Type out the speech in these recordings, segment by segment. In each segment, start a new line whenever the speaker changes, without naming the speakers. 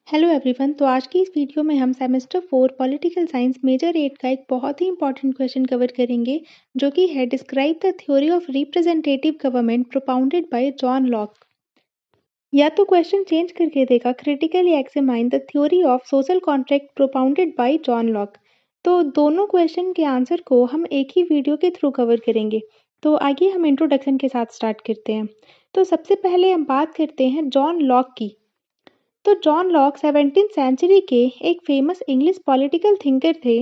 Hello everyone. तो आज की इस वीडियो में हम सेमेस्टर 4 पॉलिटिकल साइंस मेजर 8 का एक बहुत ही इंपॉर्टेंट क्वेश्चन कवर करेंगे, जो कि है describe the theory of representative government propounded bye John Locke. या तो क्वेश्चन चेंज करके देगा, critically examine the theory of social contract propounded bye John Locke. तो दोनों क्वेश्चन के आंसर को हम एक ही वीडियो के थ्रू कवर करेंगे। तो आइए हम इंट्रोडक्शन के साथ स्टार्ट करते हैं। तो सबसे पहले हम बात करते हैं जॉन लॉक की। तो जॉन लॉक 17th सेंचुरी के एक फेमस इंग्लिश पॉलिटिकल थिंकर थे।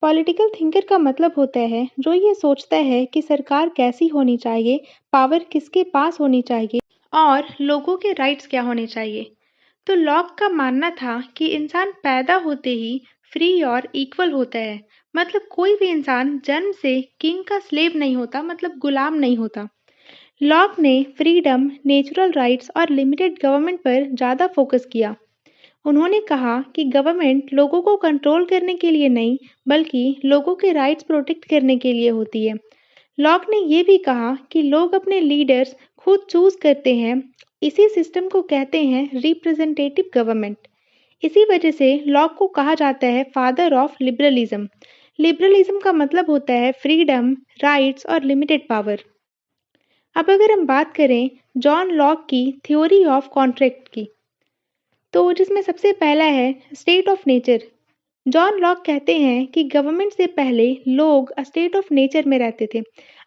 पॉलिटिकल थिंकर का मतलब होता है जो ये सोचता है कि सरकार कैसी होनी चाहिए, पावर किसके पास होनी चाहिए और लोगों के राइट्स क्या होने चाहिए। तो लॉक का मानना था कि इंसान पैदा होते ही फ्री और इक्वल होता है। मतलब कोई भी इंसान जन्म से किंग का स्लेव नहीं होता, मतलब गुलाम नहीं होता। लॉक ने फ्रीडम, नेचुरल राइट्स और लिमिटेड गवर्नमेंट पर ज़्यादा फोकस किया। उन्होंने कहा कि गवर्नमेंट लोगों को कंट्रोल करने के लिए नहीं, बल्कि लोगों के राइट्स प्रोटेक्ट करने के लिए होती है। लॉक ने ये भी कहा कि लोग अपने लीडर्स खुद चूज करते हैं। इसी सिस्टम को कहते हैं रिप्रेजेंटेटिव गवर्नमेंट। इसी वजह से लॉक को कहा जाता है फादर ऑफ लिबरलिज्म। लिबरलिज्म का मतलब होता है फ्रीडम, राइट्स और लिमिटेड पावर। अब अगर हम बात करें जॉन लॉक की थ्योरी ऑफ कॉन्ट्रैक्ट की, तो जिसमें सबसे पहला है state of nature. John Locke कहते हैं कि गवर्नमेंट से पहले लोग स्टेट ऑफ नेचर में रहते थे।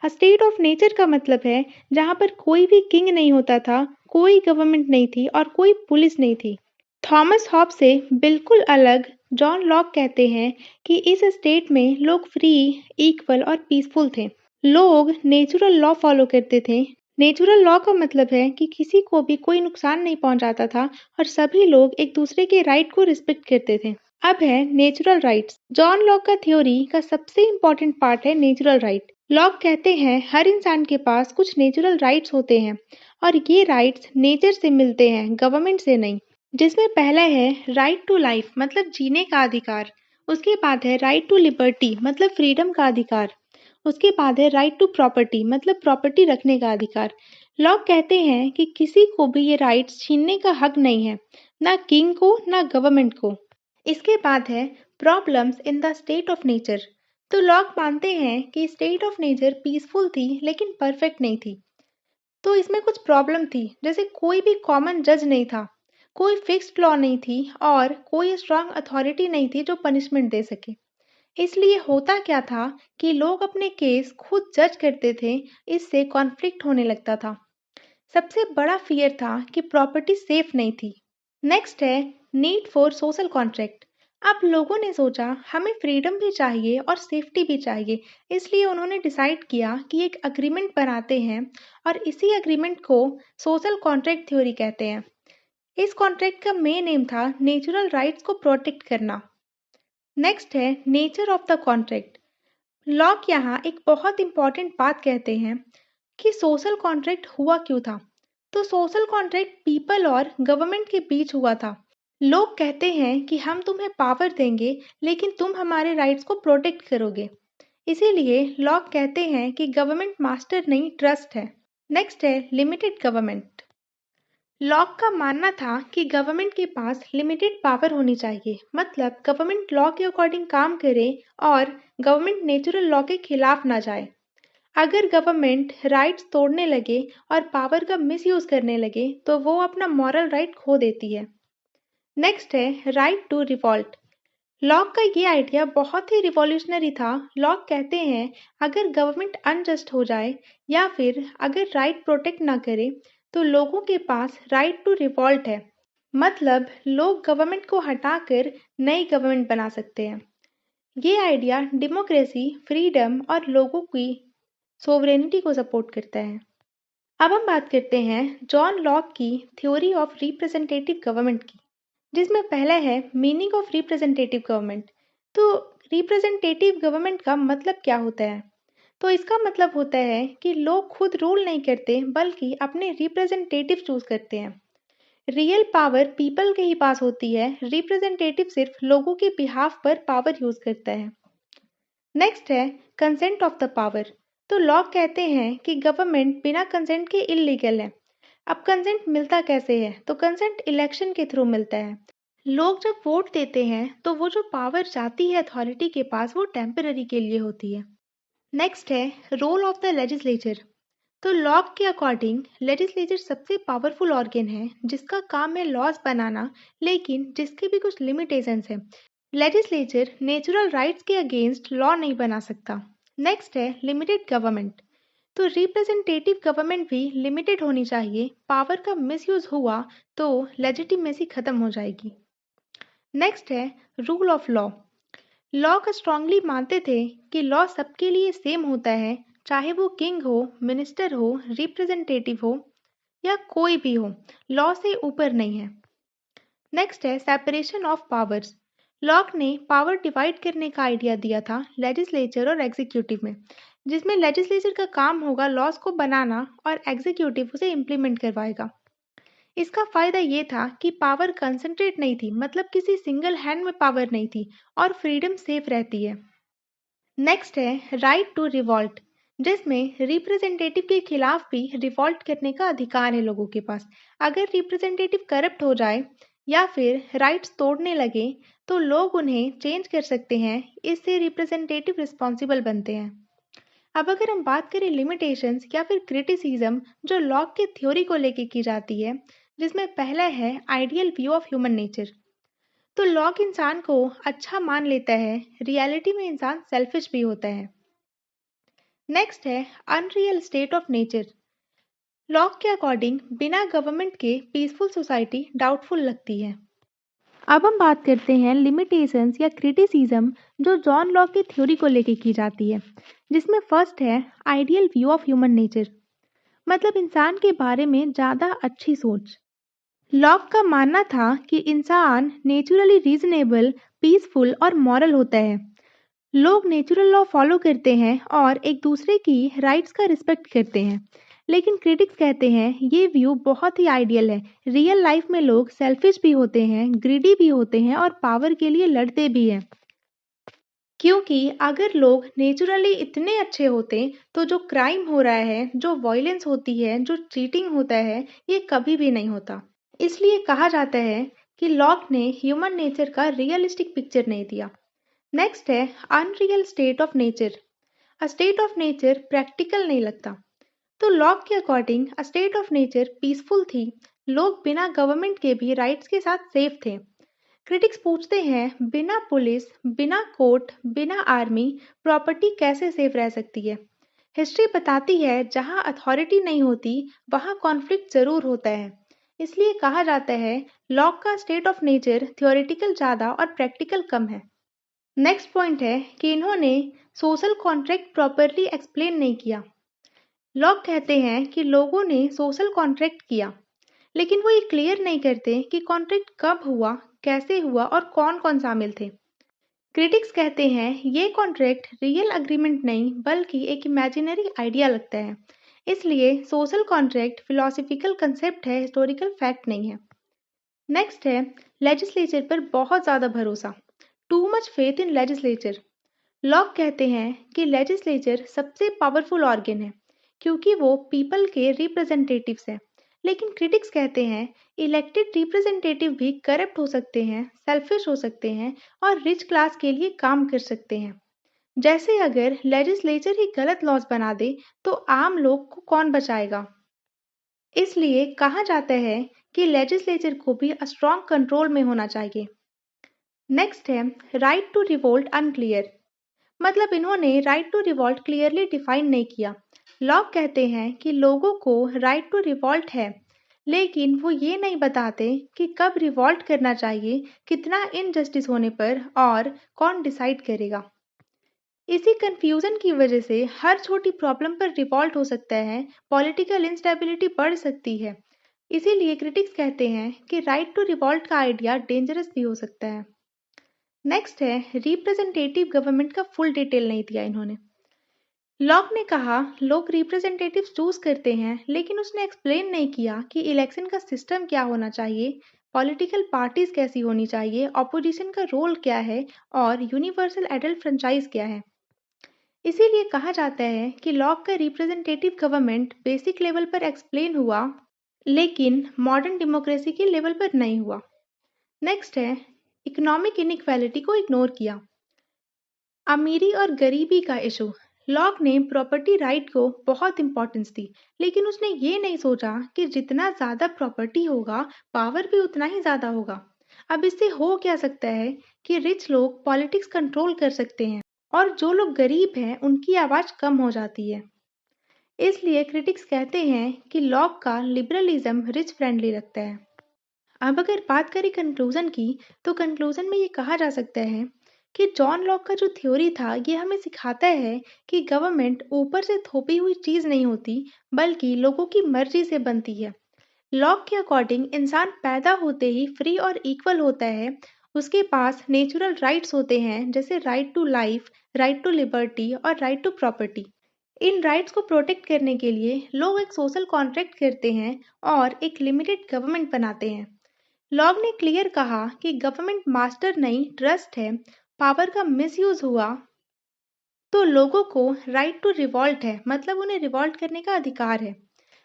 स्टेट ऑफ नेचर का मतलब है जहाँ पर कोई भी किंग नहीं होता था, कोई गवर्नमेंट नहीं थी और कोई पुलिस नहीं थी। थॉमस हॉब से बिल्कुल अलग जॉन लॉक कहते हैं कि इस स्टेट में लोग फ्री, इक्वल और पीसफुल थे। लोग नेचुरल लॉ फॉलो करते थे। नेचुरल लॉ का मतलब है कि किसी को भी कोई नुकसान नहीं पहुंचाता था और सभी लोग एक दूसरे के राइट को रिस्पेक्ट करते थे। अब है नेचुरल राइट्स। जॉन लॉक का थ्योरी का सबसे इम्पोर्टेंट पार्ट है नेचुरल राइट। लॉक कहते हैं हर इंसान के पास कुछ नेचुरल राइट्स होते हैं और ये राइट्स नेचर से मिलते हैं, गवर्नमेंट से नहीं। जिसमें पहला है राइट टू लाइफ, मतलब जीने का अधिकार। उसके बाद है राइट टू लिबर्टी, मतलब फ्रीडम का अधिकार। उसके बाद है राइट टू प्रॉपर्टी, मतलब प्रॉपर्टी रखने का अधिकार। लॉक कहते हैं कि किसी को भी ये राइट्स छीनने का हक नहीं है, ना किंग को ना गवर्नमेंट को। इसके बाद है problems in the state of nature. तो लॉक मानते हैं कि स्टेट ऑफ नेचर पीसफुल थी लेकिन परफेक्ट नहीं थी। तो इसमें कुछ प्रॉब्लम थी, जैसे कोई भी कॉमन जज नहीं था, कोई फिक्स्ड लॉ नहीं थी और कोई स्ट्रांग अथॉरिटी नहीं थी जो पनिशमेंट दे सके। इसलिए होता क्या था कि लोग अपने केस खुद जज करते थे। इससे कॉन्फ्लिक्ट होने लगता था। सबसे बड़ा फियर था कि प्रॉपर्टी सेफ नहीं थी। नेक्स्ट है नीड फॉर सोशल कॉन्ट्रैक्ट। अब लोगों ने सोचा हमें फ्रीडम भी चाहिए और सेफ्टी भी चाहिए, इसलिए उन्होंने डिसाइड किया कि एक अग्रीमेंट बनाते हैं और इसी अग्रीमेंट को सोशल कॉन्ट्रैक्ट थ्योरी कहते हैं। इस कॉन्ट्रैक्ट का मेन एम था नेचुरल राइट्स को प्रोटेक्ट करना। नेक्स्ट है nature of the contract. Lock यहाँ एक बहुत इंपॉर्टेंट बात कहते हैं कि सोशल कॉन्ट्रैक्ट हुआ क्यों था। तो सोशल कॉन्ट्रैक्ट पीपल और गवर्नमेंट के बीच हुआ था। लोग कहते हैं कि हम तुम्हें पावर देंगे लेकिन तुम हमारे राइट्स को प्रोटेक्ट करोगे। इसीलिए लॉक कहते हैं कि गवर्नमेंट मास्टर नहीं, ट्रस्ट है। नेक्स्ट है लिमिटेड गवर्नमेंट। लॉक का मानना था कि गवर्नमेंट के पास लिमिटेड पावर होनी चाहिए, मतलब गवर्नमेंट लॉ के अकॉर्डिंग काम करे और गवर्नमेंट नेचुरल लॉ के खिलाफ ना जाए। अगर गवर्नमेंट राइट्स तोड़ने लगे और पावर का मिसयूज करने लगे तो वो अपना मॉरल राइट खो देती है। नेक्स्ट है राइट टू रिवॉल्ट। लॉक का ये आइडिया बहुत ही रिवॉल्यूशनरी था। लॉक कहते हैं अगर गवर्नमेंट अनजस्ट हो जाए या फिर अगर राइट प्रोटेक्ट ना करे तो लोगों के पास राइट टू रिवॉल्ट है, मतलब लोग गवर्नमेंट को हटाकर नई गवर्नमेंट बना सकते हैं। ये आइडिया डेमोक्रेसी, फ्रीडम और लोगों की सोवरेनिटी को सपोर्ट करता है। अब हम बात करते हैं जॉन लॉक की थ्योरी ऑफ रिप्रेजेंटेटिव गवर्नमेंट की, जिसमें पहला है मीनिंग ऑफ रिप्रेजेंटेटिव गवर्नमेंट। तो रिप्रेजेंटेटिव गवर्नमेंट का मतलब क्या होता है? तो इसका मतलब होता है कि लोग खुद रूल नहीं करते बल्कि अपने रिप्रेजेंटेटिव चूज करते हैं। रियल पावर पीपल के ही पास होती है, रिप्रेजेंटेटिव सिर्फ लोगों के बिहाफ पर पावर यूज करता है। नेक्स्ट है कंसेंट ऑफ द पावर। तो लॉक कहते हैं कि गवर्नमेंट बिना कंसेंट के इलीगल है। अब कंसेंट मिलता कैसे है? तो कंसेंट इलेक्शन के थ्रू मिलता है। लोग जब वोट देते हैं तो वो जो पावर जाती है अथॉरिटी के पास वो टेम्पररी के लिए होती है। नेक्स्ट है रोल ऑफ द लेजिस्लेचर। तो लॉक के अकॉर्डिंग लेजिस्लेचर सबसे पावरफुल ऑर्गन है जिसका काम है लॉज बनाना, लेकिन जिसके भी कुछ लिमिटेशंस हैं। लेजिस्लेचर नेचुरल राइट्स के अगेंस्ट लॉ नहीं बना सकता। नेक्स्ट है लिमिटेड गवर्नमेंट। तो रिप्रेजेंटेटिव गवर्नमेंट भी लिमिटेड होनी चाहिए, पावर का मिसयूज हुआ तो लेजिटिमेसी खत्म हो जाएगी। नेक्स्ट है रूल ऑफ लॉ। लॉ का स्ट्रांगली मानते थे कि लॉ सबके लिए सेम होता है, चाहे वो किंग हो, मिनिस्टर हो, रिप्रेजेंटेटिव हो या कोई भी हो, लॉ से ऊपर नहीं है। नेक्स्ट है सेपरेशन ऑफ पावर्स। लॉक ने पावर डिवाइड करने का आइडिया दिया था लेजिस्लेचर और एग्जीक्यूटिव में, जिसमें लेजिस्लेचर का काम होगा लॉज को बनाना और एग्जीक्यूटिव उसे इम्प्लीमेंट करवाएगा। इसका फायदा ये था कि पावर कंसंट्रेट नहीं थी, मतलब किसी सिंगल हैंड में पावर नहीं थी और फ्रीडम सेफ रहती है। नेक्स्ट है राइट टू रिवॉल्ट, जिसमें रिप्रेजेंटेटिव के खिलाफ भी रिवॉल्ट करने का अधिकार है लोगों के पास। अगर रिप्रेजेंटेटिव करप्ट हो जाए या फिर राइट्स तोड़ने लगे तो लोग उन्हें चेंज कर सकते हैं, इससे रिप्रेजेंटेटिव रिस्पॉन्सिबल बनते हैं। अब अगर हम बात करें लिमिटेशंस या फिर क्रिटिसिज्म जो लॉक के थ्योरी को लेके की जाती है, जिसमें पहला है ideal view of human nature. तो लॉक इंसान को अच्छा मान लेता है, रियलिटी में इंसान सेल्फिश भी होता है। नेक्स्ट है unreal state of nature. Lock के अकॉर्डिंग बिना गवर्नमेंट के पीसफुल सोसाइटी डाउटफुल लगती है। अब हम बात करते हैं लिमिटेशंस या क्रिटिसिज्म जो जॉन लॉक की थ्योरी को लेके की जाती है, जिसमें फर्स्ट है ideal view of human nature, मतलब इंसान के बारे में ज़्यादा अच्छी सोच। लॉक का मानना था कि इंसान नेचुरली रीजनेबल, पीसफुल और मॉरल होता है। लोग नेचुरल लॉ फॉलो करते हैं और एक दूसरे की राइट्स का रिस्पेक्ट करते हैं। लेकिन क्रिटिक्स कहते हैं ये व्यू बहुत ही आइडियल है। रियल लाइफ में लोग सेल्फिश भी होते हैं, ग्रीडी भी होते हैं और पावर के लिए लड़ते भी हैं। क्योंकि अगर लोग नेचुरली इतने अच्छे होते तो जो क्राइम हो रहा है, जो वायलेंस होती है, जो चीटिंग होता है, ये कभी भी नहीं होता। इसलिए कहा जाता है कि लॉक ने ह्यूमन नेचर का रियलिस्टिक पिक्चर नहीं दिया। नेक्स्ट है unreal state of nature. A state of nature practical नहीं लगता। तो लॉक के according a state of nature peaceful थी, लोग बिना गवर्नमेंट के भी राइट्स के साथ सेफ थे। क्रिटिक्स पूछते हैं बिना पुलिस, बिना कोर्ट, बिना आर्मी प्रॉपर्टी कैसे सेफ रह सकती है। हिस्ट्री बताती है जहाँ अथॉरिटी नहीं होती वहाँ कॉन्फ्लिक्ट जरूर होता है। इसलिए कहा जाता है लॉक का स्टेट ऑफ नेचर थ्योरेटिकल ज़्यादा और प्रैक्टिकल कम है। नेक्स्ट पॉइंट है कि इन्होंने सोशल कॉन्ट्रैक्ट प्रॉपरली एक्सप्लेन नहीं किया। लॉक कहते हैं कि लोगों ने सोशल कॉन्ट्रैक्ट किया, लेकिन वो ये क्लियर नहीं करते कि कॉन्ट्रैक्ट कब हुआ, कैसे हुआ और कौन कौन शामिल थे। क्रिटिक्स कहते हैं ये कॉन्ट्रैक्ट रियल अग्रीमेंट नहीं बल्कि एक इमेजिनरी आइडिया लगता है। इसलिए सोशल कॉन्ट्रैक्ट फिलोसफिकल कंसेप्ट है, हिस्टोरिकल फैक्ट नहीं है। नेक्स्ट है लेजिस्लेचर पर बहुत ज़्यादा भरोसा, too much faith in legislature. Lock कहते हैं कि लेजिस्लेचर सबसे पावरफुल ऑर्गन है क्योंकि वो पीपल के रिप्रेजेंटेटिव्स हैं। लेकिन क्रिटिक्स कहते हैं इलेक्टेड रिप्रेजेंटेटिव भी करप्ट हो सकते हैं, सेल्फिश हो सकते हैं और रिच क्लास के लिए काम कर सकते हैं। जैसे अगर लेजिस्लेचर ही गलत लॉज बना दे तो आम लोग को कौन बचाएगा। इसलिए कहा जाता है कि लेजिस्लेचर को भी स्ट्रॉन्ग कंट्रोल में होना चाहिए। नेक्स्ट है राइट टू रिवोल्ट अनक्लियर, मतलब इन्होंने right to revolt clearly define नहीं किया। लॉक कहते हैं कि लोगों को राइट टू रिवॉल्ट है, लेकिन वो ये नहीं बताते कि कब रिवॉल्ट करना चाहिए, कितना इनजस्टिस होने पर और कौन डिसाइड करेगा। इसी कंफ्यूजन की वजह से हर छोटी प्रॉब्लम पर रिवॉल्ट हो सकता है, पॉलिटिकल इंस्टेबिलिटी बढ़ सकती है। इसीलिए क्रिटिक्स कहते हैं कि राइट टू रिवॉल्ट का आइडिया डेंजरस भी हो सकता है। नेक्स्ट है रिप्रेजेंटेटिव गवर्नमेंट का फुल डिटेल नहीं दिया इन्होंने। लॉक ने कहा लोग रिप्रेजेंटेटिव चूज करते हैं, लेकिन उसने एक्सप्लेन नहीं किया कि इलेक्शन का सिस्टम क्या होना चाहिए, पॉलिटिकल पार्टीज कैसी होनी चाहिए, ऑपोजिशन का रोल क्या है और यूनिवर्सल एडल्ट फ्रेंचाइज क्या है। इसीलिए कहा जाता है कि लॉक का रिप्रेजेंटेटिव गवर्नमेंट बेसिक लेवल पर एक्सप्लेन हुआ, लेकिन मॉडर्न डेमोक्रेसी के लेवल पर नहीं हुआ। नेक्स्ट है इकोनॉमिक इनइक्वालिटी को इग्नोर किया। अमीरी और गरीबी का इशू। लॉक ने प्रॉपर्टी राइट को बहुत इंपॉर्टेंस दी, लेकिन उसने ये नहीं सोचा कि जितना ज़्यादा प्रॉपर्टी होगा, पावर भी उतना ही ज़्यादा होगा। अब इससे हो क्या सकता है कि रिच लोग पॉलिटिक्स कंट्रोल कर सकते हैं और जो लोग गरीब हैं उनकी आवाज़ कम हो जाती है। इसलिए क्रिटिक्स कहते हैं कि लॉक का लिबरलिज्म रिच फ्रेंडली लगता है। अब अगर बात करें कंक्लूजन की, तो कंक्लूजन में ये कहा जा सकता है कि जॉन लॉक का जो थ्योरी था ये हमें सिखाता है कि गवर्नमेंट ऊपर से थोपी हुई चीज़ नहीं होती, बल्कि लोगों की मर्जी से बनती है। लॉक के अकॉर्डिंग इंसान पैदा होते ही फ्री और इक्वल होता है। उसके पास नेचुरल राइट्स होते हैं, जैसे right to life, right to liberty और राइट टू प्रॉपर्टी। इन राइट्स को प्रोटेक्ट करने के लिए लोग एक सोशल कॉन्ट्रैक्ट करते हैं और एक लिमिटेड गवर्नमेंट बनाते हैं। लॉग ने क्लियर कहा कि गवर्नमेंट मास्टर नहीं, ट्रस्ट है। पावर का मिसयूज हुआ तो लोगों को राइट टू रिवॉल्ट है, मतलब उन्हें रिवॉल्ट करने का अधिकार है।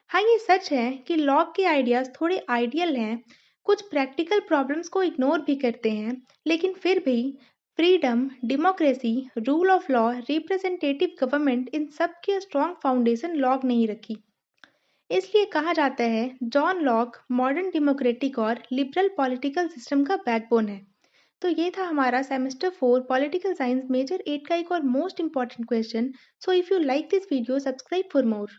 हाँ, ये सच है कि लॉग के आइडियाज थोड़े आइडियल हैं, कुछ प्रैक्टिकल प्रॉब्लम्स को इग्नोर भी करते हैं, लेकिन फिर भी freedom, democracy, rule of law, representative government, इन सब की स्ट्रॉन्ग फाउंडेशन लॉग ने ही रखी। इसलिए कहा जाता है जॉन लॉक मॉडर्न डेमोक्रेटिक और लिबरल पॉलिटिकल सिस्टम का बैकबोन है। तो ये था हमारा सेमेस्टर 4 पॉलिटिकल साइंस मेजर 8 का एक और most important question. So if you like this video, subscribe for more.